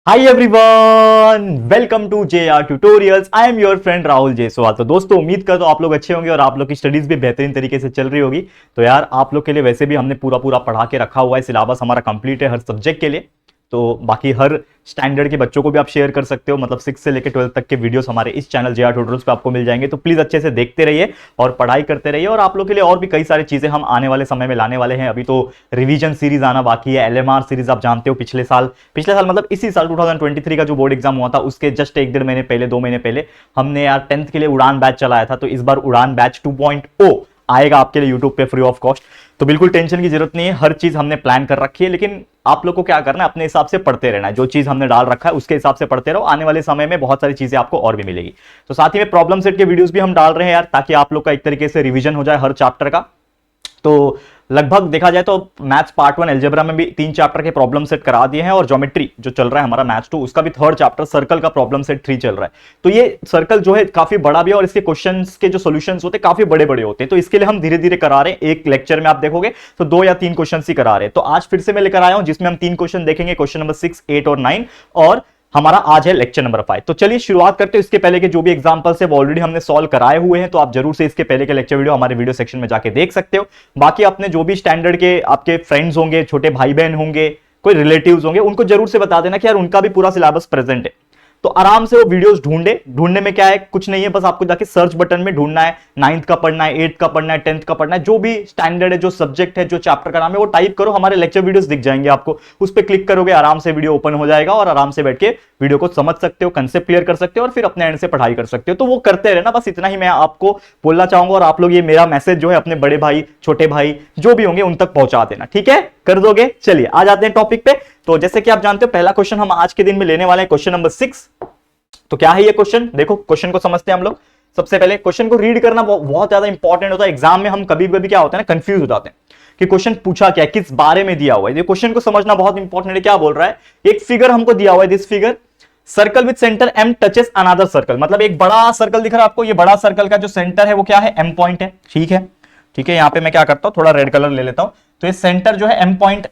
Hi everyone, welcome to JR tutorials. I am your friend Rahul Jaiswal. तो दोस्तों, उम्मीद करता हूं आप लोग अच्छे होंगे और आप लोग की स्टडीज भी बेहतरीन तरीके से चल रही होगी। तो यार, आप लोग के लिए वैसे भी हमने पूरा पूरा पढ़ा के रखा हुआ है, सिलेबस हमारा कंप्लीट है हर सब्जेक्ट के लिए। तो बाकी हर स्टैंडर्ड के बच्चों को भी आप शेयर कर सकते हो, मतलब 6 से लेकर 12 तक के वीडियोस हमारे इस चैनल JR ट्यूटोरियल्स पे आपको मिल जाएंगे। तो प्लीज अच्छे से देखते रहिए और पढ़ाई करते रहिए। और आप लोग के लिए और भी कई सारी चीजें हम आने वाले समय में लाने वाले हैं। अभी तो रिवीजन सीरीज आना बाकी है, LMR सीरीज आप जानते हो। पिछले साल मतलब इसी साल 2023 का जो बोर्ड एग्जाम हुआ था उसके जस्ट 1-1.5 महीने पहले, 2 महीने पहले हमने यार 10th के लिए उड़ान बैच चलाया था। तो इस बार उड़ान बैच 2.0 आएगा आपके लिए यूट्यूब पे फ्री ऑफ कॉस्ट। तो बिल्कुल टेंशन की जरूरत नहीं है, हर चीज हमने प्लान कर रखी है। लेकिन आप लोग को क्या करना है, अपने हिसाब से पढ़ते रहना है। जो चीज हमने डाल रखा है उसके हिसाब से पढ़ते रहो, आने वाले समय में बहुत सारी चीजें आपको और भी मिलेगी। तो साथ ही में प्रॉब्लम सेट के वीडियोस भी हम डाल रहे हैं यार, ताकि आप लोग का एक तरीके से रिवीजन हो जाए हर चैप्टर का। तो लगभग देखा जाए तो मैथ्स पार्ट 1 अलजेब्रा में भी 3 चैप्टर के प्रॉब्लम सेट करा दिए हैं, और ज्योमेट्री जो चल रहा है हमारा मैथ्स 2 उसका भी 3rd चैप्टर सर्कल का प्रॉब्लम सेट 3 चल रहा है। तो ये सर्कल जो है काफी बड़ा भी है और इसके क्वेश्चंस के जो सॉल्यूशंस होते हैं काफी बड़े बड़े होते हैं। तो इसके लिए हम धीरे धीरे करा रहे हैं। एक लेक्चर में आप देखोगे तो 2 या 3 क्वेश्चन ही करा रहे हैं। तो आज फिर से मैं लेकर आया हूं जिसमें हम 3 क्वेश्चन देखेंगे, क्वेश्चन नंबर 6, 8 और 9। और हमारा आज है लेक्चर नंबर 5। तो चलिए शुरुआत करते हैं। इसके पहले के जो भी एग्जांपल्स है वो ऑलरेडी हमने सॉल्व कराए हुए हैं, तो आप जरूर से इसके पहले के लेक्चर वीडियो हमारे वीडियो सेक्शन में जाके देख सकते हो। बाकी अपने जो भी स्टैंडर्ड के आपके फ्रेंड्स होंगे, छोटे भाई बहन होंगे, कोई रिलेटिव्स होंगे, उनको जरूर से बता देना कि यार उनका भी पूरा सिलेबस प्रेजेंट है। तो आराम से वो वीडियोस ढूंढने में क्या है, कुछ नहीं है, बस आपको जाके सर्च बटन में ढूंढना है। 9th का पढ़ना है, 8th का पढ़ना है, 10th का पढ़ना है, जो भी स्टैंडर्ड है, जो सब्जेक्ट है, जो चैप्टर का नाम है, वो टाइप करो, हमारे लेक्चर वीडियोस दिख जाएंगे आपको। उस पर क्लिक करोगे, आराम से वीडियो ओपन हो जाएगा और आराम से बैठ के वीडियो को समझ सकते हो, कंसेप्ट क्लियर कर सकते हो और फिर अपने एंड से पढ़ाई कर सकते हो। तो वो करते रहना, बस इतना ही मैं आपको बोलना चाहूंगा। और आप लोग ये मेरा मैसेज जो है अपने बड़े भाई, छोटे भाई जो भी होंगे उन तक पहुंचा देना, ठीक है? कर दोगे? चलिए आ जाते हैं टॉपिक पे। तो जैसे कि आप जानते हो, पहला क्वेश्चन हम आज के दिन में लेने वाले हैं, क्वेश्चन नंबर 6। तो क्या है ये क्वेश्चन? देखो, क्वेश्चन को समझते हैं हम लोग। सबसे पहले क्वेश्चन को रीड करना बहुत ज्यादा इंपॉर्टेंट होता है। एग्जाम में हम कभी कभी क्या होता है ना, कंफ्यूज हो जाते हैं कि क्वेश्चन पूछा क्या है, किस बारे में दिया हुआ है। ये क्वेश्चन को समझना बहुत इंपॉर्टेंट है। क्या बोल रहा है, एक फिगर हमको दिया हुआ है, this figure circle with centre M touches another circle. मतलब एक बड़ा सर्कल दिख रहा है आपको, ये बड़ा सर्कल का जो सेंटर है वो क्या है, M पॉइंट है। ठीक है, ठीक है। यहां पे मैं क्या करता हूं, थोड़ा रेड कलर ले लेता हूं। तो ये सेंटर जो है M पॉइंट,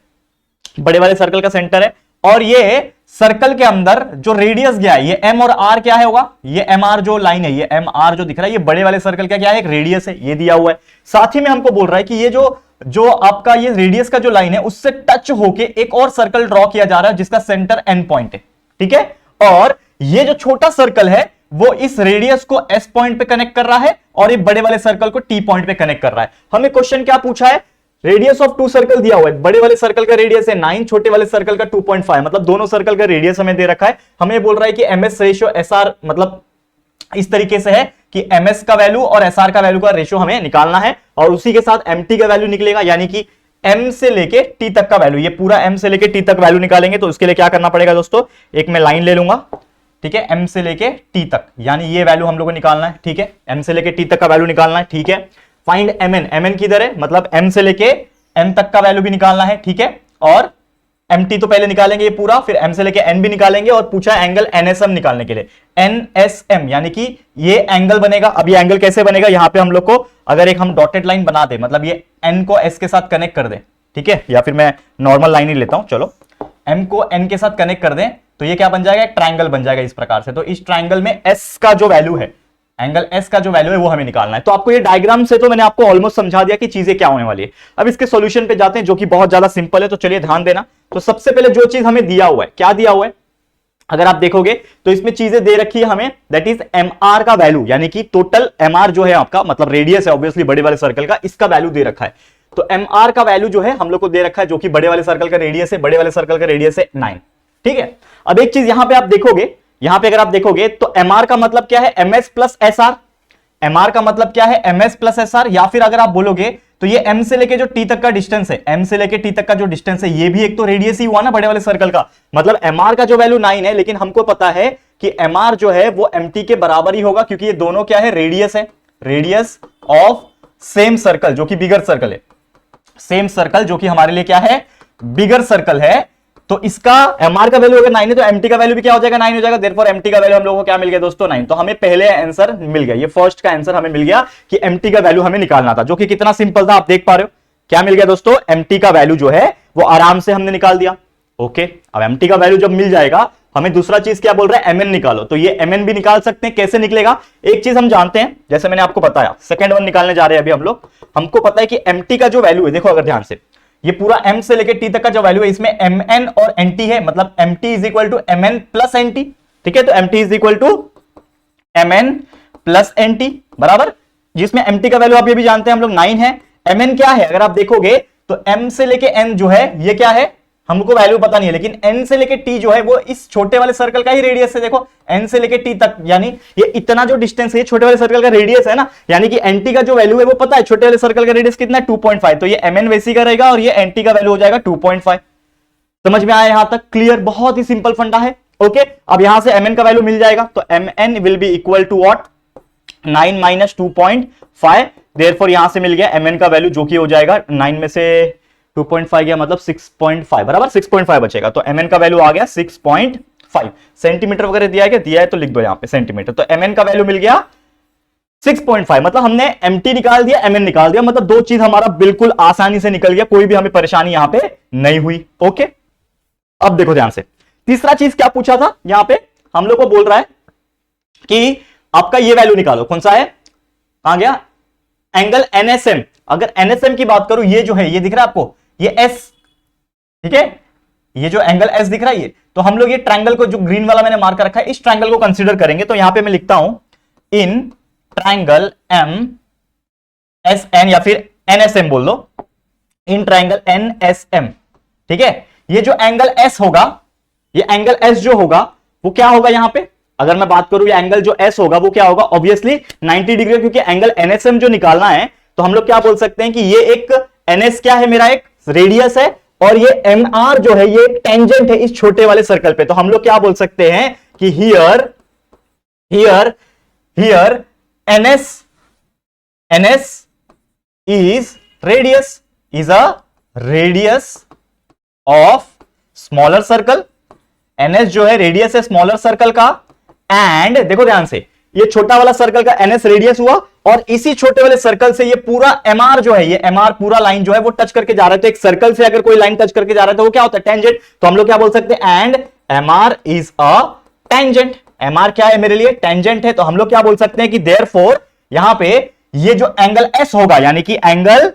बड़े वाले सर्कल का सेंटर है। और ये सर्कल के अंदर जो रेडियस गया है, ये M और R क्या है होगा, ये MR जो लाइन है, ये MR जो दिख रहा है, ये बड़े वाले सर्कल का क्या है, एक रेडियस है, ये दिया हुआ है। साथ ही में हमको बोल रहा है कि ये जो आपका ये रेडियस का जो लाइन है उससे टच होके एक और सर्कल ड्रॉ किया जा रहा है जिसका सेंटर N पॉइंट है। ठीक है, और ये जो छोटा सर्कल है वो इस रेडियस को S पॉइंट पे कनेक्ट कर रहा है और ये बड़े वाले सर्कल को T पॉइंट पे कनेक्ट कर रहा है। हमें क्वेश्चन क्या पूछा है, रेडियस ऑफ 2 सर्कल दिया हुआ है। बड़े वाले सर्कल का रेडियस है 9, छोटे वाले सर्कल का 2.5, मतलब दोनों सर्कल का रेडियस हमें दे रखा है। हमें बोल रहा है कि MS रेशियो SR, मतलब इस तरीके से है कि MS का वैल्यू और SR का वैल्यू का रेशियो हमें निकालना है, और उसी के साथ MT का वैल्यू निकलेगा, यानी कि M से लेके T तक का वैल्यू, ये पूरा M से लेके T तक वैल्यू निकालेंगे। तो उसके लिए क्या करना पड़ेगा दोस्तों, एक मैं लाइन ले लूंगा, ठीक है, M से लेके T तक, यानी ये वैल्यू हम लोग को निकालना है। ठीक है, M से लेके T तक का वैल्यू निकालना है। ठीक है, फाइंड MN किधर है, मतलब M से लेके M तक का वैल्यू भी निकालना है। ठीक है, और MT तो पहले निकालेंगे ये पूरा, फिर M से लेके N भी निकालेंगे, और पूछा एंगल NSM निकालने के लिए, NSM यानी कि ये एंगल बनेगा। अब ये एंगल कैसे बनेगा, यहां पे हम लोग को अगर एक हम डॉटेड लाइन बना दे, मतलब ये N को S के साथ कनेक्ट कर दे, ठीक है, या फिर मैं नॉर्मल लाइन ही लेता हूं, चलो, M को N के साथ कनेक्ट कर दें तो ये क्या बन जाएगा, एक ट्राइंगल बन जाएगा इस प्रकार से। तो इस ट्राइंगल में S का जो वैल्यू है, एंगल S का जो वैल्यू है वो हमें निकालना है। तो आपको ये डायग्राम से तो मैंने आपको ऑलमोस्ट समझा दिया कि चीजें क्या होने वाली है। अब इसके सॉल्यूशन पे जाते हैं जो कि बहुत ज्यादा सिंपल है। तो चलिए ध्यान देना। तो सबसे पहले जो चीज हमें दिया हुआ है, क्या दिया हुआ है, अगर आप देखोगे तो इसमें चीजें दे रखी है हमें, दैट इज MR का वैल्यू, यानी कि टोटल MR जो है आपका, मतलब रेडियस है ऑब्वियसली बड़े वाले सर्कल का, इसका वैल्यू दे रखा है। तो MR का वैल्यू जो है हम लोग को दे रखा है, जो कि बड़े वाले सर्कल का रेडियस है, बड़े वाले सर्कल का रेडियस है 9। ठीक है, अब एक चीज यहां पे आप देखोगे, यहां पे अगर आप देखोगे तो MR का मतलब क्या है, MS प्लस SR। MR का मतलब क्या है, MS प्लस SR, या फिर अगर आप बोलोगे तो ये M से लेके जो T तक का डिस्टेंस है, M से लेके T तक का जो डिस्टेंस है, ये भी एक तो रेडियस ही हुआ ना बड़े वाले सर्कल का। मतलब MR का जो वैल्यू 9 है, लेकिन हमको पता है कि MR जो है वो MT के बराबर ही होगा, क्योंकि ये दोनों क्या है, रेडियस है, रेडियस ऑफ सेम सर्कल जो कि बिगर सर्कल है, सेम सर्कल जो कि हमारे लिए क्या है, बिगर सर्कल है। तो इसका MR का वैल्यू अगर 9 है तो MT का वैल्यू भी क्या हो जाएगा, 9 हो जाएगा। देयरफॉर MT का वैल्यू हम लोगों को क्या मिल गया दोस्तों, 9। तो हमें पहले आंसर मिल गया, ये फर्स्ट का आंसर हमें मिल गया कि MT का वैल्यू हमें निकालना था, जो कि कितना सिंपल था, आप देख पा रहे हो। क्या मिल गया दोस्तों, MT का वैल्यू जो है वो आराम से हमने निकाल दिया। ओके, अब MT का वैल्यू जब मिल जाएगा हमें दूसरा चीज क्या बोल रहा है, mn निकालो, तो ये mn भी निकाल सकते हैं। कैसे निकलेगा, एक चीज हम जानते हैं, जैसे मैंने आपको बताया, सेकंड वन निकालने जा रहे हैं अभी हम लोग। हमको पता है कि mt का जो वैल्यू है, देखो अगर ध्यान से, ये पूरा m से लेके t तक का जो वैल्यू है, इसमें mn और nt है, मतलब mt is equal to mn plus nt। ठीक है, तो mt is equal to mn plus nt बराबर, जिसमें mt का वैल्यू आप ये भी जानते हैं हम लोग 9 है। mn क्या है, अगर आप देखोगे तो m से लेके n जो है ये क्या है, हमको वैल्यू पता नहीं है, लेकिन n से लेके t जो है वो इस छोटे वाले सर्कल का ही रेडियस है। देखो n से लेके t तक, यानी ये इतना जो डिस्टेंस है, छोटे वाले सर्कल का रेडियस है ना, यानी कि nt का जो वैल्यू है वो पता है, छोटे वाले सर्कल का रेडियस कितना है 2.5, तो ये mn वैसी का रहेगा और ये nt का वैल्यू हो जाएगा 2.5। समझ में आया यहां तक, क्लियर, बहुत ही सिंपल फंडा है। ओके, अब यहां से mn का वैल्यू मिल जाएगा, तो mn will be equal to what, 9 minus 2.5, therefore यहां से मिल गया mn का वैल्यू जो कि हो जाएगा 9 में से 2.5 गया, मतलब 6.5 बराबर, 6.5 बचेगा, तो mn का वैल्यू आ गया 6.5। सेंटीमीटर वगैरह दिया है क्या, दिया है तो लिख दो यहां पे सेंटीमीटर, तो mn का वैल्यू मिल गया 6.5, मतलब हमने mt निकाल दिया, mn निकाल दिया, मतलब दो चीज हमारा बिल्कुल आसानी से निकल गया, कोई भी हमें परेशानी यहां पे नहीं हुई। ओके, अब देखो ध्यान से, तीसरा चीज क्या पूछा था, यहां पे हम लोग को बोल रहा है कि आपका ये वैल्यू निकालो, कौन सा है, कहां गया, एंगल NSM। अगर NSM की बात करूं, ये जो है ये दिख रहा है आपको, ये S, ठीक है, ये जो एंगल S दिख रहा है ये, तो हम लोग ये ट्रायंगल को, जो ग्रीन वाला मैंने मार्क कर रखा है, इस ट्रायंगल को कंसीडर करेंगे। तो यहां पे मैं लिखता हूं इन ट्रायंगल MSN या फिर NSM बोल दो, इन ट्रायंगल NSM। ठीक है, ये जो एंगल S होगा, ये एंगल S जो होगा वो क्या होगा, यहां पे अगर मैं बात करूं, ये एंगल जो S होगा वो क्या होगा, ऑब्वियसली 90 डिग्री, क्योंकि एंगल NSM जो निकालना है, तो हम लोग क्या बोल सकते हैं कि ये एक NS क्या है, मेरा एक रेडियस है, और ये MR जो है ये एक टेंजेंट है इस छोटे वाले सर्कल पे। तो हम लोग क्या बोल सकते हैं कि here NS is a radius of smaller circle। NS जो है रेडियस है स्मॉलर सर्कल का, एंड देखो ध्यान से, ये छोटा वाला सर्कल का NS रेडियस हुआ, और इसी छोटे वाले सर्कल से ये पूरा MR जो है, ये MR पूरा लाइन जो है वो टच करके जा रहा है। तो एक सर्कल से अगर कोई लाइन टच करके जा रहा है तो वो क्या होता है, टेंजेंट। तो हम लोग क्या बोल सकते हैं, and MR is a tangent. MR क्या है मेरे लिए, टेंजेंट है। तो हम लोग क्या बोल सकते हैं कि देयरफॉर यहां पे ये जो एंगल S होगा, यानी कि एंगल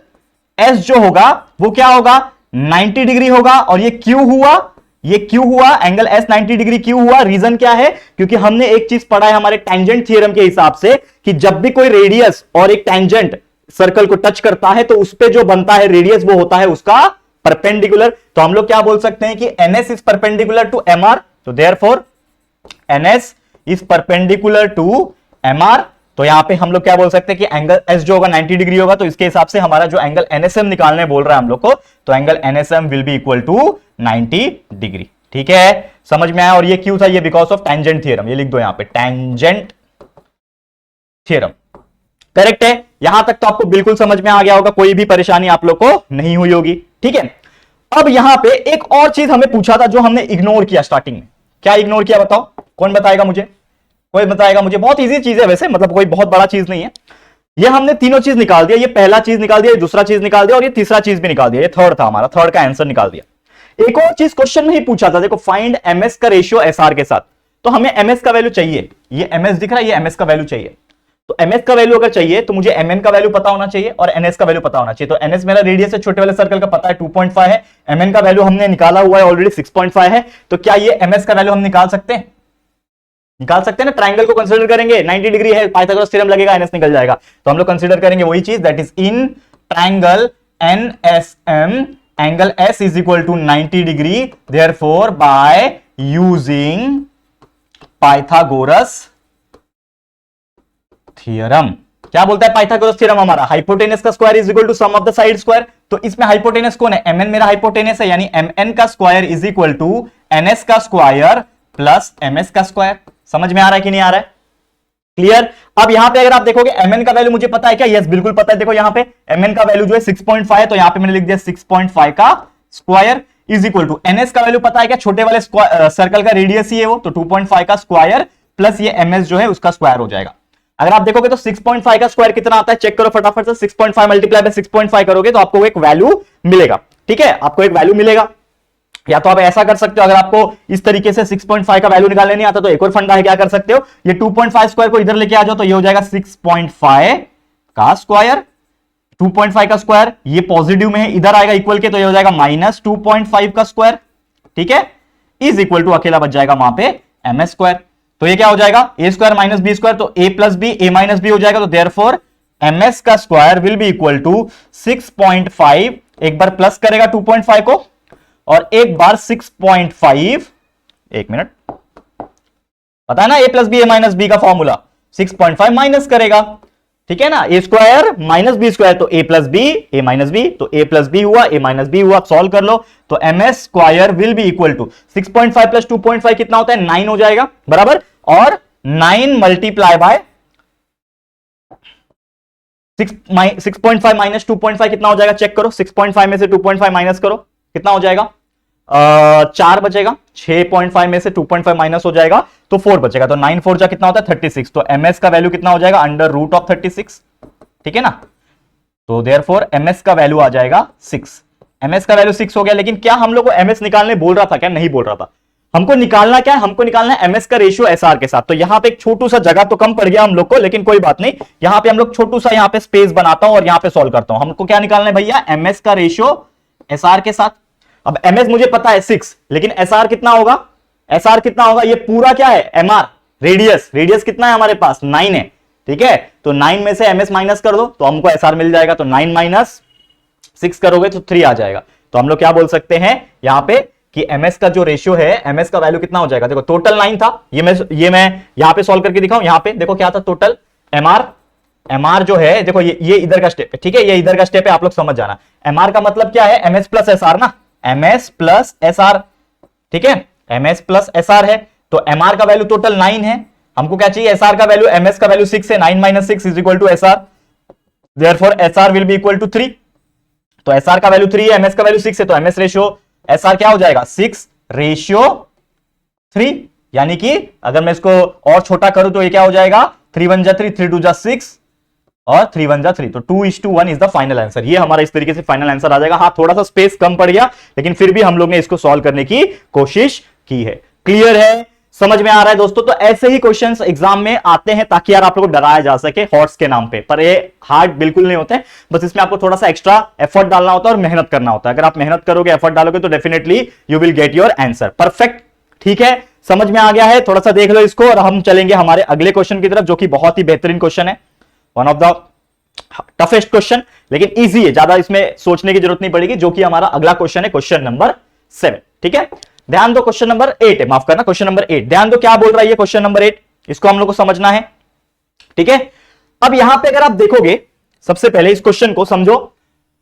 S जो होगा वो क्या होगा, 90 डिग्री होगा, और ये Q हुआ, ये क्यों हुआ, एंगल S 90 डिग्री क्यों हुआ, रीजन क्या है, क्योंकि हमने एक चीज पढ़ा है हमारे टेंजेंट थ्योरम के हिसाब से कि जब भी कोई रेडियस और एक टेंजेंट सर्कल को टच करता है तो उस पे जो बनता है रेडियस वो होता है उसका परपेंडिकुलर। तो हम लोग क्या बोल सकते हैं कि NS is perpendicular to MR, तो therefore NS is perpendicular to MR। तो यहां पे हम लोग क्या बोल सकते हैं कि एंगल S जो होगा 90 डिग्री होगा, तो इसके हिसाब से हमारा जो एंगल NSM निकालने बोल रहा है हम लोग को, तो angle NSM will be equal to 90 degree. ठीक है, समझ में आया। और ये क्यों था, ये बिकॉज ऑफ टेंजेंट थ्योरम, ये लिख दो यहां पे, टेंजेंट थ्योरम। करेक्ट है, यहां तक तो आपको बिल्कुल समझ में आ गया होगा, कोई भी परेशानी आप लोग को नहीं हुई होगी। ठीक है, अब यहां पे एक और चीज हमें पूछा था जो हमने इग्नोर किया स्टार्टिंग में। क्या इग्नोर किया बताओ, कौन बताएगा मुझे, कोई बताएगा मुझे। बहुत इजी चीज है वैसे, मतलब कोई बहुत बड़ा चीज नहीं है। ये हमने तीनों चीज निकाल दिया, ये पहला चीज निकाल दिया, ये दूसरा चीज निकाल दिया, और ये तीसरा चीज भी निकाल दिया, ये थर्ड था हमारा, थर्ड का आंसर निकाल दिया। एक और चीज क्वेश्चन में ही पूछा था, देखो, फाइंड MS का रेशियो SR के साथ। तो हमें MS का वैल्यू चाहिए, ये MS दिख रहा है, ये MS का वैल्यू चाहिए। तो MS का वैल्यू अगर चाहिए तो मुझे MN का वैल्यू पता होना चाहिए और NS का वैल्यू पता होना चाहिए। तो NS मेरा रेडियस है छोटे वाले सर्कल का, पता है 2.5 है, MN का वैल्यू हमने निकाला हुआ है ऑलरेडी 6.5 है। तो क्या ये MS का वैल्यू हम निकाल सकते हैं, निकाल सकते हैं ना। ट्रायंगल को कंसीडर करेंगे, 90 डिग्री है, पाइथागोरस थ्योरम लगेगा, NS निकल जाएगा। तो हम लोग कंसीडर करेंगे वही चीज, that is in triangle NSM angle S is equal to 90 degree, therefore by using Pythagoras theorem. क्या बोलता है पाइथागोरस थ्योरम हमारा, हाइपोटेनस का square is equal to sum of the side square. तो इसमें हाइपोटेनस कौन है, MN मेरा हाइपोटेनस है, यानी MN का square is equal to NS का स्क्वायर प्लस MS का स्क्वायर। समझ में आ रहा है कि नहीं आ रहा है, क्लियर। अब यहां पे अगर आप देखोगे MN का वैल्यू मुझे पता है क्या, यस बिल्कुल पता है। देखो यहां पे MN का वैल्यू जो है 6.5 है, तो यहां पे मैंने लिख दिया 6.5 का square is equal to NS का वैल्यू पता है क्या, छोटे वाले सर्कल का रेडियस ही है वो, तो 2.5 का स्क्वायर प्लस ये MS जो है उसका स्क्वायर हो जाएगा। अगर आप देखोगे तो 6.5 का स्क्वायर कितना आता है, चेक करो फटाफट से, 6.5 मल्टीप्लाई बाय 6.5 करोगे तो आपको एक वैल्यू मिलेगा। ठीक है, आपको एक वैल्यू मिलेगा। या तो आप ऐसा कर सकते हो, अगर आपको इस तरीके से 6.5 का वैल्यू निकालने नहीं आता तो एक और फंडा है, क्या कर सकते हो, ये 2.5 स्क्वायर को इधर लेके आ जाओ तो ये हो जाएगा 6.5 का स्क्वायर, 2.5 का स्क्वायर, ये पॉजिटिव में है इधर आएगा इक्वल के, तो ये हो जाएगा -2.5 का स्क्वायर, ठीक है, इज इक्वल टू अकेला बच जाएगा वहां पे एम स्क्वायर। तो ये क्या हो जाएगा, A square minus B square, तो A plus B A minus B हो जाएगा, तो देयरफॉर एम एस का square will be equal to 6.5, एक बार प्लस करेगा 2.5 को और एक बार 6.5, एक मिनट, पता है ना A plus B A minus B का फॉर्मूला, 6.5 माइनस करेगा, ठीक है ना, A square minus B square, तो A plus B A minus B, तो ए प्लस बी हुआ ए माइनस बी हुआ, सॉल्व कर लो, तो M S square will be equal to 6.5 plus 2.5 कितना होता है, 9 हो जाएगा, बराबर, और 9 मल्टीप्लाई बाय 6.5 माइनस 2.5 कितना हो जाएगा, चेक करो, 6.5 में से 2.5 माइनस करो, कितना हो जाएगा, 4 बचेगा, 6.5 में से 2.5 माइनस हो जाएगा तो 4 बचेगा, तो 9 4 जा कितना होता है 36, तो एमएस का वैल्यू कितना हो जाएगा, अंडर रूट ऑफ 36, ठीक है ना, तो देयरफॉर एमएस का वैल्यू आ जाएगा 6, एमएस का वैल्यू 6 हो गया। लेकिन क्या हम लोग को एमएस निकालने बोल रहा था क्या, नहीं बोल रहा था, हमको निकालना क्या है, हमको निकालना है एमएस का रेशियो एसआर के साथ। तो यहां पे एक छोटू सा जगह तो कम पड़ गया हम लोग को, लेकिन कोई बात नहीं, यहां पे हम लोग छोटू सा यहां पे स्पेस बनाता हूं और यहां पे सॉल्व करता हूं। हमको क्या निकालना है भैया, एमएस का रेशियो एसआर के साथ। अब एमएस मुझे पता है 6, लेकिन एसआर कितना होगा, एसआर कितना होगा, ये पूरा क्या है एमआर, रेडियस, रेडियस कितना है हमारे पास 9 है, ठीक है, तो 9 में से एमएस माइनस कर दो तो हमको एसआर मिल जाएगा, तो 9 माइनस 6 करोगे तो 3 आ जाएगा। तो हम लोग क्या बोल सकते हैं यहां पे कि एमएस का जो रेशियो है, एमएस का वैल्यू कितना हो जाएगा, देखो टोटल 9 था, ये मैं यहां पे सॉल्व करके दिखाऊं, यहां पे देखो क्या था टोटल, एमआर, एमआर जो है देखो ये इधर का स्टेप है, ठीक है, ये इधर का स्टेप है, आप लोग समझ जाना। एमआर का मतलब क्या है, एमएस प्लस एसआर ना, एमएस प्लस एसआर, ठीक है, एमएस प्लस एसआर है, तो एमआर का वैल्यू टोटल 9 है, हमको क्या चाहिए, एसआर का वैल्यू, एमएस का वैल्यू 6 है, 9 minus 6 is equal to SR, therefore SR will be equal to 3, तो एसआर का वैल्यू 3 है, एमएस का वैल्यू 6 है, तो एमएस रेशियो एसआर क्या हो जाएगा 6 रेशियो 3, यानी कि अगर मैं इसको और छोटा करूं तो ये क्या हो जाएगा, 3 1 जा 3, 3 2 जा 6 और 3 1 जा 3, तो 2:1 इज द फाइनल आंसर। ये हमारा इस तरीके से फाइनल आंसर आ जाएगा। हाँ, थोड़ा सा स्पेस कम पड़ गया, लेकिन फिर भी हम लोग ने इसको सॉल्व करने की कोशिश की है। क्लियर है, समझ में आ रहा है दोस्तों। तो ऐसे ही क्वेश्चंस एग्जाम में आते हैं ताकि यार आप लोगों को डराया जा सके हॉर्स के नाम पे, पर ये हार्ड बिल्कुल नहीं होते, बस इसमें आपको थोड़ा सा एक्स्ट्रा एफर्ट डालना होता है और मेहनत करना होता है। अगर आप मेहनत करोगे, एफर्ट डालोगे तो definitely you will get your answer perfect. ठीक है, समझ में आ गया है, थोड़ा सा देख लो इसको और हम चलेंगे हमारे अगले क्वेश्चन की तरफ, जो कि बहुत ही बेहतरीन क्वेश्चन है, one of the toughest question, लेकिन इजी है, ज्यादा इसमें सोचने की जरूरत नहीं पड़ेगी, जो कि हमारा अगला क्वेश्चन है, क्वेश्चन नंबर 7। ठीक है, ध्यान दो, क्वेश्चन नंबर 8 है, माफ करना, क्वेश्चन नंबर 8, ध्यान दो क्या बोल रहा है ये क्वेश्चन नंबर 8, इसको हम लोग को समझना है। ठीक है, अब यहां पे अगर आप देखोगे, सबसे पहले इस क्वेश्चन को समझो,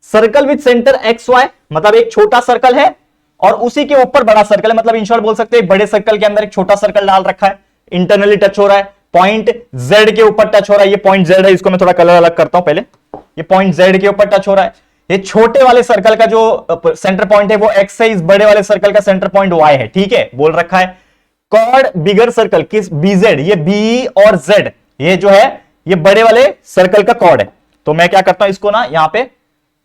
circle with centre X Y, मतलब एक छोटा सर्कल है और उसी के ऊपर बड़ा सर्कल है, मतलब इन शॉर्ट बोल सकते हैं बड़े सर्कल के अंदर एक छोटा सर्कल डाल रखा है, इंटरनली टच हो रहा है, पॉइंट जेड के ऊपर टच हो रहा है, ये पॉइंट जेड है, इसको मैं थोड़ा कलर अलग करता हूं पहले, ये पॉइंट जेड के ऊपर टच हो रहा है, ये छोटे वाले सर्कल का जो सेंटर पॉइंट है वो एक्स है, इस बड़े वाले सर्कल का सेंटर पॉइंट वाई है। ठीक है, बोल रखा है कॉर्ड बिगर सर्कल किस बीजेड, ये बी और जेड ये जो है ये बड़े वाले सर्कल का कॉर्ड है। तो मैं क्या करता हूं, इसको ना यहां पे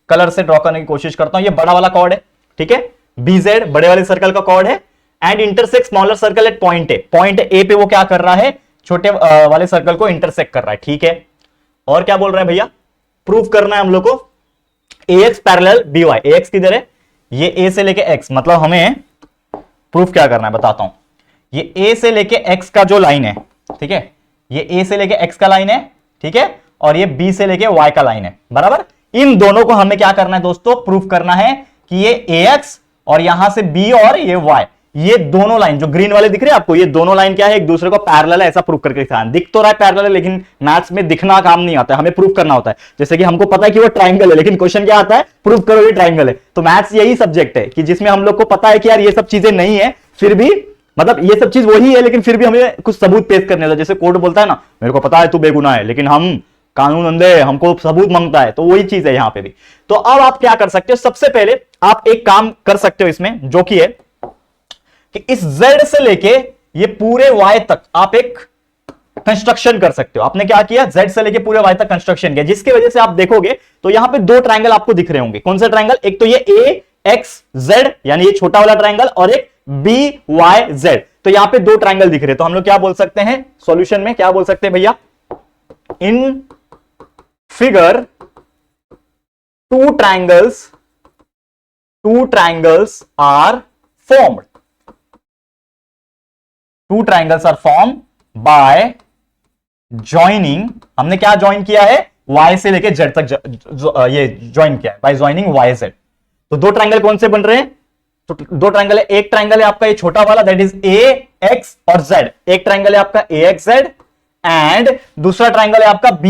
कलर से ड्रॉ करने की कोशिश करता हूं, ये बड़ा वाला कॉर्ड है, ठीक है, बीजेड बड़े वाले सर्कल का कॉर्ड है, and intersect smaller circle eight point A, point A पे वो क्या कर रहा है, छोटे वाले सर्कल को इंटरसेक्ट कर रहा है। ठीक है, और क्या बोल रहे हैं भैया, प्रूफ करना है हम लोग को ax पैरेलल by, ax किधर है, ये a से लेके x, मतलब हमें प्रूफ क्या करना है बताता हूं, ये a से लेके x का जो लाइन है, ठीक है, ये a से लेके x का लाइन है, ठीक है, और ये b से लेके y का लाइन है, बराबर, इन दोनों को हमें क्या करना है दोस्तों, प्रूफ करना है कि ये ax और यहां से b और ये y, ये दोनों लाइन जो ग्रीन वाले दिख रहे हैं आपको, ये दोनों लाइन क्या है, एक दूसरे को पैरेलल है, ऐसा प्रूफ करके दिखाना। दिख तो रहा है पैरेलल है, लेकिन मैथ्स में दिखना काम नहीं आता है, हमें प्रूफ करना होता है। जैसे कि हमको पता है कि वो ट्रायंगल है, लेकिन क्वेश्चन क्या आता है, प्रूफ करो ये ट्रायंगल है। तो मैथ्स यही सब्जेक्ट है कि जिसमें हम लोग को पता है कि यार ये सब चीजें नहीं है, फिर भी मतलब ये सब चीज वही है, लेकिन फिर भी हमें कुछ सबूत पेश करने होता है। जैसे कोर्ट बोलता है ना, मेरे को पता है तू बेगुनाह है, लेकिन हम कानून अंधे, हमको सबूत मांगता है, तो वही चीज है यहां पे भी। तो अब आप क्या कर सकते हो, सबसे पहले आप एक काम कर सकते हो इसमें, जो कि है कि इस z से लेके ये पूरे y तक आप एक कंस्ट्रक्शन कर सकते हो। आपने क्या किया, z से लेके पूरे y तक कंस्ट्रक्शन किया, जिसकी वजह से आप देखोगे तो यहां पे दो ट्रायंगल आपको दिख रहे होंगे। कौन सा ट्रायंगल, एक तो ये एक्स जेड यानी ये छोटा वाला ट्रायंगल और एक बी वाई जेड। तो यहां पे दो ट्रायंगल दिख रहे हैं, तो हम लोग क्या बोल सकते हैं सॉल्यूशन में, क्या बोल सकते हैं भैया, in figure two triangles are formed. Two triangles are formed by joining, हमने क्या ज्वाइन किया है, y से लेके z तक ये ज्वाइन किया है by joining y z। तो दो ट्रायंगल कौन से बन रहे हैं, तो दो ट्रायंगल है, एक ट्रायंगल है आपका ये छोटा वाला दैट इज a x और z, एक ट्रायंगल है आपका a x z एंड दूसरा ट्रायंगल है आपका b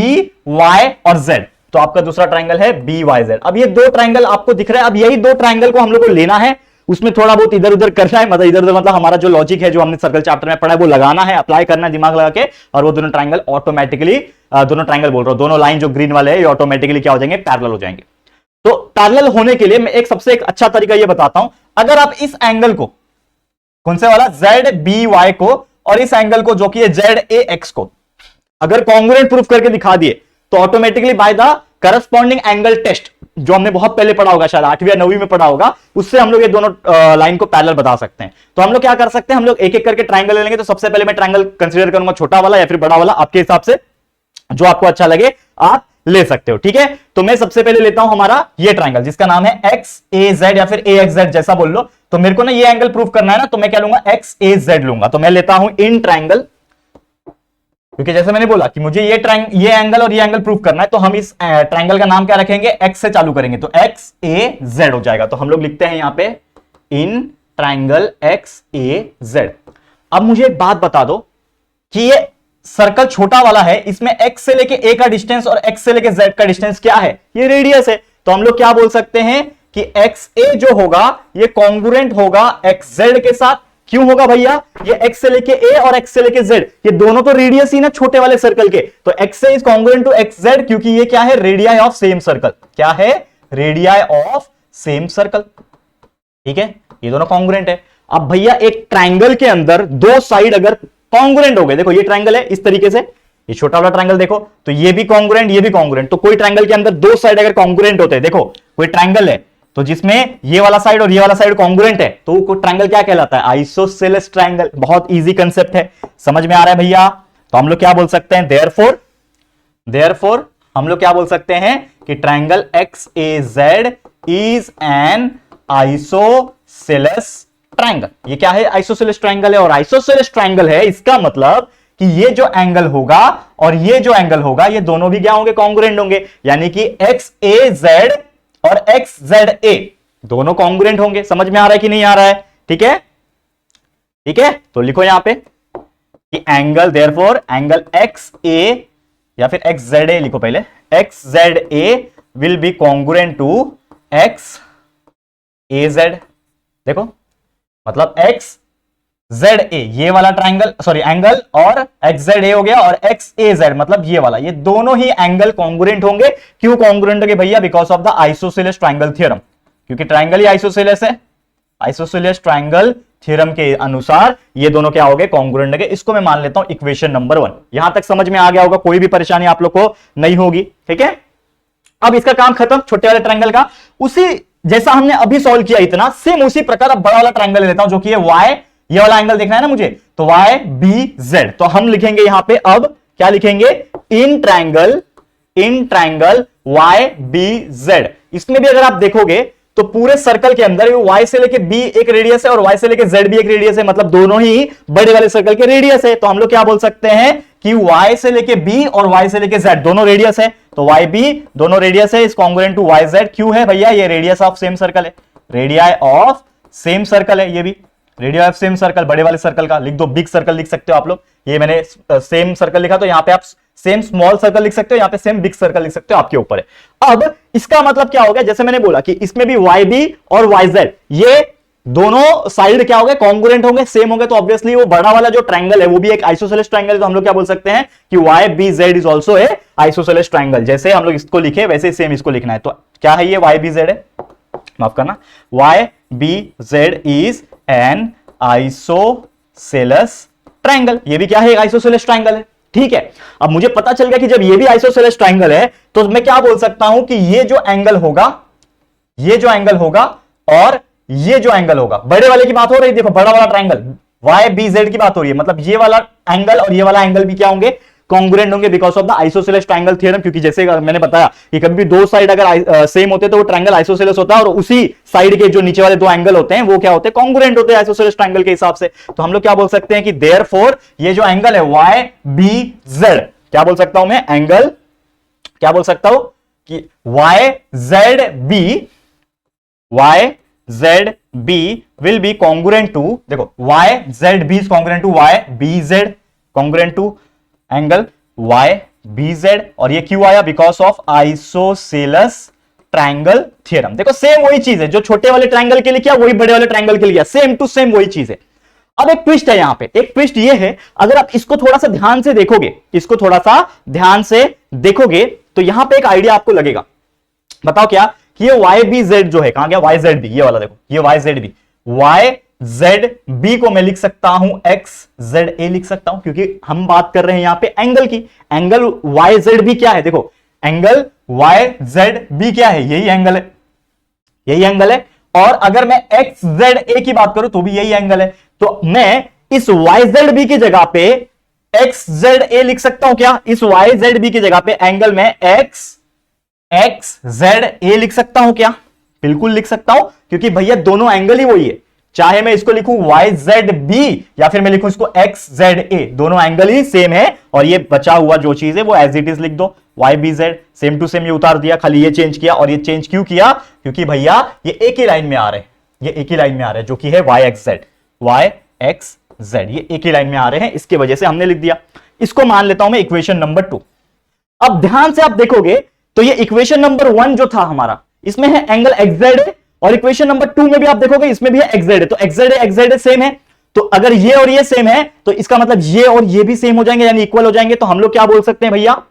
y और z। तो आपका दूसरा ट्रायंगल है b y z। अब ये दो ट्रायंगल आपको दिख रहा है, अब यही दो ट्रायंगल को हम लोग को लेना है, उसमें थोड़ा बहुत इधर उधर करना है, मतलब इधर उधर मतलब हमारा जो लॉजिक है जो हमने सर्कल चैप्टर में पढ़ा है वो लगाना है, अप्लाई करना है दिमाग लगा के, और वो दोनों ट्रायंगल ऑटोमेटिकली, दोनों ट्रायंगल बोल रहा हूं, दोनों लाइन जो ग्रीन वाले है ये ऑटोमेटिकली क्या हो जाएंगे, पैरेलल हो जाएंगे। तो पैरेलल होने के लिए मैं एक सबसे एक अच्छा तरीका ये बताता हूं, अगर आप इस एंगल को, कौन से वाला, जेड बी वाई को, और इस एंगल को जो कि है जेड ए एक्स को अगर कॉन्ग्रुएंट प्रूफ करके दिखा दिए तो automatically by the corresponding angle test जो हमने बहुत पहले पढ़ा होगा, शायद 8वीं या 9वीं में पढ़ा होगा, उससे हम लोग ये दोनों लाइन को पैरेलल बता सकते हैं। तो हम लोग क्या कर सकते हैं, हम लोग एक एक करके ट्रायंगल ले लेंगे। तो सबसे पहले मैं ट्रायंगल कंसीडर करूंगा छोटा वाला या फिर बड़ा वाला, आपके हिसाब से जो आपको अच्छा लगे आप ले सकते हो, ठीक है। तो मैं सबसे पहले लेता हूं हमारा ये ट्रायंगल जिसका नाम है एक्स ए जेड या फिर ए एक्स जेड जैसा बोल लो। तो मेरे को ना ये एंगल प्रूफ करना है ना, तो मैं क्या लूंगा, एक्स ए जेड लूंगा। तो मैं लेता हूं इन ट्रायंगल, क्योंकि जैसे मैंने बोला कि मुझे ये एंगल और ये एंगल प्रूफ करना है, तो हम इस ट्रायंगल का नाम क्या रखेंगे, एक्स से चालू करेंगे, तो एक्स ए जेड हो जाएगा। तो हम लोग लिखते हैं यहां पे in triangle x A Z. अब मुझे एक बात बता दो कि ये सर्कल छोटा वाला है, इसमें x से लेके a का डिस्टेंस और x से लेके z का डिस्टेंस क्या है, ये रेडियस है। तो हम लोग क्या बोल सकते हैं कि एक्स ए जो होगा ये कॉन्ग्रुएंट होगा एक्स जेड के साथ। क्यों होगा भैया, ये x से लेके a और x से लेके z, ये दोनों तो रेडियस ही ना छोटे वाले सर्कल के, तो x से is congruent to X Z, क्योंकि ये क्या है, रेडियाई ऑफ सेम सर्कल। क्या है, रेडियाई ऑफ सेम सर्कल, ठीक है, ये दोनों कॉन्ग्रुएंट है। अब भैया एक ट्रायंगल के अंदर दो साइड अगर कॉन्ग्रुएंट हो गए, देखो ये ट्रायंगल है इस तरीके से, ये छोटा वाला ट्रायंगल देखो, तो ये भी कॉन्ग्रुएंट ये भी कॉन्ग्रुएंट। तो कोई ट्रायंगल के अंदर दो साइड अगर कॉन्ग्रुएंट होते हैं, देखो कोई ट्रायंगल है तो जिसमें ये वाला साइड और ये वाला साइड कॉन्ग्रुएंट है, तो वो ट्रायंगल क्या कहलाता है, आइसोसेलेस ट्रायंगल। बहुत इजी कंसेप्ट है, समझ में आ रहा है भैया। तो हम लोग क्या बोल सकते हैं, देयरफॉर हम लोग क्या बोल सकते हैं कि triangle x A Z is an isosceles triangle. ये क्या है, आइसोसेलेस ट्रायंगल है, और आइसोसेलेस ट्रायंगल है इसका मतलब कि ये जो एंगल होगा और ये जो एंगल होगा ये दोनों भी क्या होंगे, कॉन्ग्रुएंट होंगे, यानी कि एक्स ए जेड और एक्स जेड ए दोनों कॉन्ग्रुएंट होंगे। समझ में आ रहा है कि नहीं आ रहा है, ठीक है, ठीक है। तो लिखो यहां पे कि angle, therefore angle X A या फिर एक्स जेड ए लिखो पहले, X Z A will be congruent to X A Z. देखो मतलब एक्स जेड ए ये वाला ट्रायंगल, सॉरी एंगल, और एक्स जेड ए हो गया, और एक्स ए जेड मतलब ये वाला, ये दोनों ही एंगल कॉन्ग्रुएंट होंगे। क्यों कॉन्ग्रुएंट होंगे भैया, because of the isosceles triangle theorem, क्योंकि ट्रायंगल ही आइसोसेलेस है। आइसोसेलेस ट्रायंगल थ्योरम के अनुसार ये दोनों क्या हो गए, कॉन्ग्रुएंट हो गए। इसको मैं मान लेता हूं इक्वेशन नंबर 1। यहां तक समझ में आ गया होगा, कोई भी परेशानी आप लोग को नहीं होगी, ठीक है। अब इसका काम खत्म छोटे वाले ट्रायंगल का। उसी जैसा हमने अभी सॉल्व किया इतना, सेम उसी प्रकार अब बड़ा वाला ट्रायंगल ले लेता हूं जो कि है वाई, ये वाला एंगल देखना है ना मुझे, तो वाई बी जेड। तो हम लिखेंगे यहां पे, अब क्या लिखेंगे, in triangle Y B Z. इसमें भी अगर आप देखोगे तो पूरे सर्कल के अंदर y से लेके b एक रेडियस है और y से लेके z भी एक रेडियस है, मतलब दोनों ही बड़े वाले सर्कल के रेडियस है। तो हम लोग क्या बोल सकते हैं कि y से लेके b और y से लेके z दोनों रेडियस है, तो y b दोनों रेडियस है, is congruent to y z। क्यों है भैया, ये रेडियस ऑफ सेम सर्कल है, रेडियाई ऑफ सेम सर्कल है, ये भी रेडियस ऑफ सेम सर्कल, बड़े वाले सर्कल का लिख दो, बिग सर्कल लिख सकते हो आप लोग। ये मैंने सेम सर्कल लिखा, तो यहां पे आप सेम स्मॉल सर्कल लिख सकते हो, यहां पे सेम बिग सर्कल लिख सकते हो, आपके ऊपर है। अब इसका मतलब क्या हो गया, जैसे मैंने बोला कि इसमें भी वाई बी और वाई जेड ये दोनों साइड क्या हो गए, कॉन्ग्रुएंट होंगे, सेम होंगे। तो ऑब्वियसली वो बड़ा वाला जो ट्रायंगल है वो भी एक आइसोसेलेस ट्रायंगल है। तो हम लोग क्या बोल सकते हैं कि Y B Z is also a isosceles triangle. जैसे हम लोग इसको लिखे वैसे सेम इसको लिखना है। तो क्या है ये, वाई बी जेड है, माफ करना, Y B Z is an isosceles triangle. ये भी क्या है, आइसोसेलेस ट्रायंगल है, ठीक है। अब मुझे पता चल गया कि जब ये भी आइसोसेलेस ट्रायंगल है तो मैं क्या बोल सकता हूं कि ये जो एंगल होगा और ये जो एंगल होगा, बड़े वाले की बात हो रही है, देखो बड़ा वाला ट्रायंगल वाई बी जेड की बात हो रही है, मतलब ये वाला एंगल और ये वाला एंगल भी क्या होंगे, कॉन्ग्रुएंट होंगे because of the isosceles triangle theorem. क्योंकि जैसे मैंने बताया कि कभी भी दो साइड अगर सेम होते तो वो ट्रायंगल आइसोसेलेस होता है, और उसी साइड के जो नीचे वाले दो एंगल होते हैं वो क्या होते हैं, कॉन्ग्रुएंट होते हैं आइसोसेलेस ट्रायंगल के हिसाब से। तो हम लोग क्या बोल सकते हैं कि देयरफॉर ये जो एंगल है वाई बी जेड, क्या बोल सकता हूं मैं, एंगल क्या बोल सकता हूं कि Y Z B will be congruent to, देखो Y Z B is congruent to Y B Z, congruent to angle Y B Z, और ये क्यों आया, because of isosceles triangle theorem. देखो सेम वही चीज है जो छोटे वाले ट्रायंगल के लिए किया, वही बड़े वाले ट्रायंगल के लिए, सेम टू सेम वही चीज है। अब एक ट्विस्ट है यहां पे, एक ट्विस्ट ये है, अगर आप इसको थोड़ा सा ध्यान से देखोगे, इसको थोड़ा सा ध्यान से देखोगे तो यहां पे एक आइडिया आपको लगेगा। बताओ क्या, कि ये वाई बी जेड जो है, कहां गया वाई जेड बी, ये वाला देखो, ये Y Z B, Y Z B को मैं लिख सकता हूं एक्स जेड ए लिख सकता हूं, क्योंकि हम बात कर रहे हैं यहां पे एंगल की। एंगल वाई जेड बी क्या है, देखो एंगल वाई जेड बी क्या है, यही एंगल है, यही एंगल है। और अगर मैं एक्स जेड ए की बात करूं तो भी यही एंगल है, तो मैं इस वाई जेड बी की जगह पे एक्स जेड ए लिख सकता हूं क्या, इस वाई जेड बी की जगह पे एंगल में एक्स जेड ए लिख सकता हूं क्या, बिल्कुल लिख सकता हूं, क्योंकि भैया दोनों एंगल ही वही है। चाहे मैं इसको लिखूं वाई जेड बी या फिर मैं लिखूं इसको एक्स जेड ए, दोनों एंगल ही सेम है, और ये बचा हुआ जो चीज है वो एज इट इज लिख दो, Y B Z same to same ये उतार दिया, खाली ये चेंज किया। और ये चेंज क्यों किया, क्योंकि भैया ये एक ही लाइन में आ रहे हैं, ये एक ही लाइन में आ रहे हैं, जो कि है Y X Z, Y X Z, ये एक ही लाइन में आ रहे हैं, इसके वजह से हमने लिख दिया। इसको मान लेता हूं मैं इक्वेशन नंबर 2। अब ध्यान से आप देखोगे तो ये इक्वेशन नंबर 1 जो था हमारा, इसमें है एंगल एक्स जेड है, और इक्वेशन नंबर 2 में भी आप देखोगे इसमें भी है एक्स जेड है, तो एक्स जेड सेम है। तो अगर ये और ये सेम है तो इसका मतलब ये और ये भी सेम हो जाएंगे, यानी इक्वल हो जाएंगे। तो हम लोग क्या बोल सकते हैं भैया,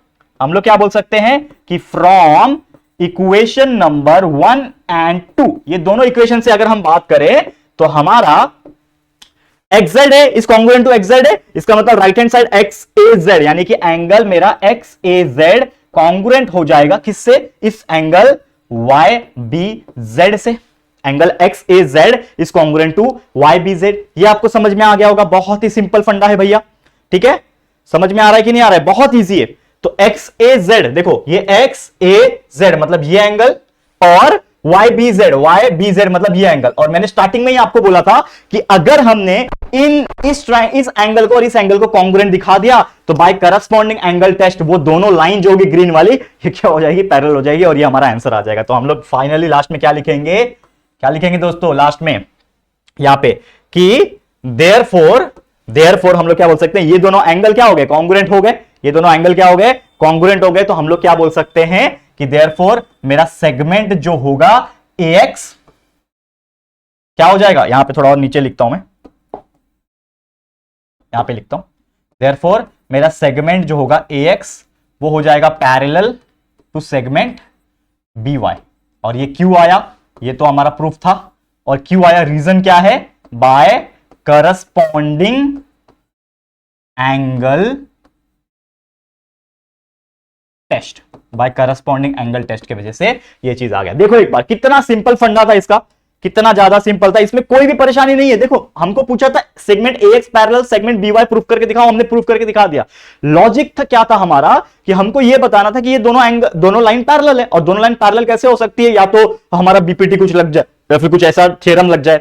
हम लोग क्या बोल सकते हैं कि फ्रॉम इक्वेशन नंबर 1 एंड 2, ये दोनों इक्वेशन से अगर हम बात करें तो हमारा एक्स जेड है is congruent to X Z है, इसका मतलब right hand side X A Z, यानी कि एंगल मेरा एक्स ए जेड कॉन्ग्रुएंट हो जाएगा किससे, इस एंगल वाई बी जेड से। Angle X A Z is congruent to Y B Z. ये आपको समझ में आ गया होगा, बहुत ही सिंपल फंडा है भैया, ठीक है, समझ में आ रहा है कि नहीं आ रहा है, बहुत इजी है। तो एक्स ए जेड, देखो ये एक्स ए जेड मतलब ये एंगल, और वाई बी जेड मतलब ये एंगल। और मैंने स्टार्टिंग में ही आपको बोला था कि अगर हमने इस एंगल को और इस एंगल को कॉन्ग्रुएंट दिखा दिया तो बाय करस्पॉन्डिंग एंगल टेस्ट वो दोनों लाइन जो होगी ग्रीन वाली, ये क्या हो जाएगी, पैरेलल हो जाएगी, और ये हमारा आंसर आ जाएगा। तो हम लोग फाइनली लास्ट में क्या लिखेंगे, क्या लिखेंगे दोस्तों लास्ट में यहां पे, कि देयरफॉर हम लोग क्या बोल सकते हैं, ये दोनों एंगल क्या हो गए, कॉन्ग्रुएंट हो गए, ये दोनों एंगल क्या हो गए, कॉन्ग्रुएंट हो गए। तो हम लोग क्या बोल सकते हैं कि देयरफॉर मेरा सेगमेंट जो होगा AX क्या हो जाएगा, यहां पे थोड़ा और नीचे लिखता हूं मैं, यहां पे लिखता हूं, देयरफॉर मेरा सेगमेंट जो होगा AX वो हो जाएगा पैरेलल टू सेगमेंट BY। और ये क्यों आया, ये तो हमारा प्रूफ था, और क्यों आया, रीजन क्या है, by corresponding angle test, by corresponding angle test की वजह से ये चीज आ गया। देखो एक बार कितना सिंपल फंडा था इसका, कितना ज्यादा सिंपल था, इसमें कोई भी परेशानी नहीं है। देखो हमको पूछा था segment AX parallel segment BY proof करके दिखाओ, हमने प्रूफ करके दिखा दिया। लॉजिक था क्या था हमारा, कि हमको ये बताना था कि ये दोनों लाइन पैरेलल है, और दोनों लाइन पैरेलल कैसे हो सकती है, या तो हमारा बीपीटी कुछ लग जाए या फिर कुछ ऐसा थ्योरम लग जाए,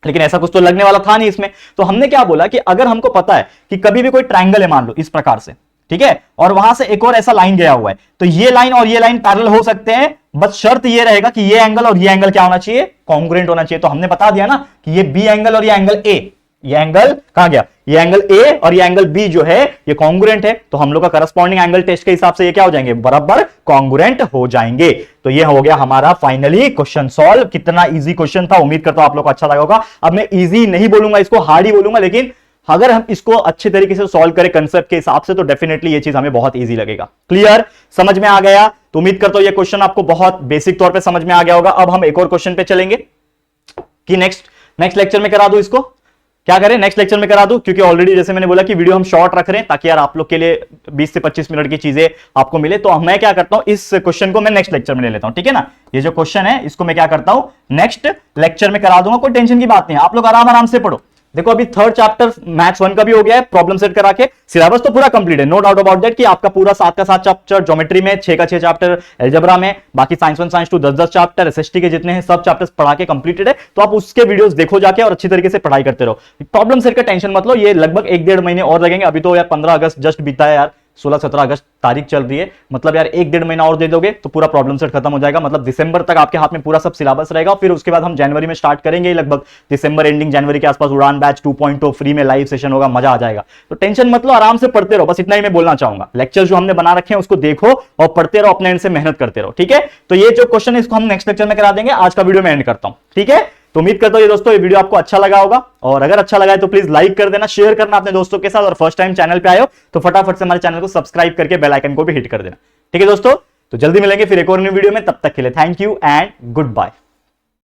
लेकिन ऐसा कुछ तो लगने वाला था नहीं इसमें। तो हमने क्या बोला कि अगर हमको पता है कि कभी भी कोई ट्रायंगल है मान लो इस प्रकार से, ठीक है, और वहां से एक और ऐसा लाइन गया हुआ है, तो ये लाइन और ये लाइन पैरेलल हो सकते हैं, बस शर्त ये रहेगा कि ये एंगल और ये एंगल क्या होना चाहिए, कॉन्ग्रुएंट होना चाहिए। तो हमने बता दिया ना कि ये बी एंगल और ये एंगल ए, ये एंगल कहां गया, ये एंगल ए और ये एंगल बी जो है ये कॉन्ग्रुएंट है। तो हम लोग का करस्पॉन्डिंग एंगल टेस्ट के हिसाब से ये क्या हो जाएंगे, बराबर कॉन्ग्रुएंट हो जाएंगे। तो ये हो गया हमारा फाइनली क्वेश्चन सॉल्व। कितना इजी क्वेश्चन था, उम्मीद करता हूं आप लोग को अच्छा लगा होगा। अब मैं इजी नहीं बोलूंगा, इसको हार्ड ही बोलूंगा, लेकिन अगर हम इसको अच्छे तरीके से सॉल्व करें कंसेप्ट के हिसाब से तो डेफिनेटली ये चीज हमें बहुत इजी लगेगा। क्लियर, समझ में आ गया? तो उम्मीद करता हूं ये क्वेश्चन आपको बहुत बेसिक तौर पे समझ में आ गया होगा। अब हम एक और क्वेश्चन पे चलेंगे कि नेक्स्ट लेक्चर में करा दूं इसको, क्या करें, नेक्स्ट लेक्चर में करा दूं, क्योंकि ऑलरेडी जैसे मैंने बोला कि वीडियो हम शॉर्ट रख रहे हैं ताकि यार आप लोग के लिए 20 से 25 मिनट की चीजें आपको मिले। तो मैं क्या करता हूं, इस क्वेश्चन को मैं नेक्स्ट लेक्चर में ले लेता हूं, ठीक है ना। ये जो क्वेश्चन है इसको मैं क्या करता हूं, नेक्स्ट लेक्चर में करा दूंगा, कोई टेंशन की बात नहीं है, आप लोग आराम आराम से पढ़ो। देखो अभी थर्ड चैप्टर मैथ्स 1 का भी हो गया है, प्रॉब्लम सेट करा के सिलेबस तो पूरा कंप्लीट है, नो डाउट अबाउट दैट कि आपका पूरा 7 का 7 चैप्टर ज्योमेट्री में, 6 का 6 चैप्टर अलजेब्रा में, बाकी साइंस 1 साइंस 2 10 चैप्टर, एसएसटी के जितने हैं सब चैप्टर्स पढ़ा के कंप्लीटेड है। तो आप उसके वीडियोस देखो जाके और अच्छी तरीके से पढ़ाई करते रहो। प्रॉब्लम सेट का टेंशन मत लो, ये लगभग 1-1.5 महीने और लगेंगे। अभी तो यार 15 अगस्त जस्ट बीता है यार, 16-17 अगस्त तारीख चल रही है, मतलब यार 1-1.5 महीना और दे दोगे तो पूरा प्रॉब्लम सेट खत्म हो जाएगा। मतलब दिसंबर तक आपके हाथ में पूरा सब सिलेबस रहेगा, फिर उसके बाद हम जनवरी में स्टार्ट करेंगे, लगभग दिसंबर एंडिंग जनवरी के आसपास उड़ान बैच 2.0 फ्री में लाइव सेशन होगा, मजा आ जाएगा। तो टेंशन मत लो, आराम से पढ़ते रहो, बस इतना ही मैं बोलना चाहूंगा। लेक्चर जो हमने बना रखे हैं उसको देखो और पढ़ते रहो, अपने एंड से मेहनत करते रहो, ठीक है। तो ये जो क्वेश्चन है इसको हम नेक्स्ट लेक्चर में करा देंगे, आज का वीडियो में एंड करता हूं, ठीक है। तो उम्मीद करता हूं ये दोस्तों ये वीडियो आपको अच्छा लगा होगा, और अगर अच्छा लगा है तो प्लीज लाइक कर देना, शेयर करना अपने दोस्तों के साथ, और फर्स्ट टाइम चैनल पे आए हो तो फटाफट से हमारे चैनल को सब्सक्राइब करके बेल आइकन को भी हिट कर देना, ठीक है दोस्तों। तो जल्दी मिलेंगे फिर एक और न्यू वीडियो में, तब तक के लिए thank you and good bye.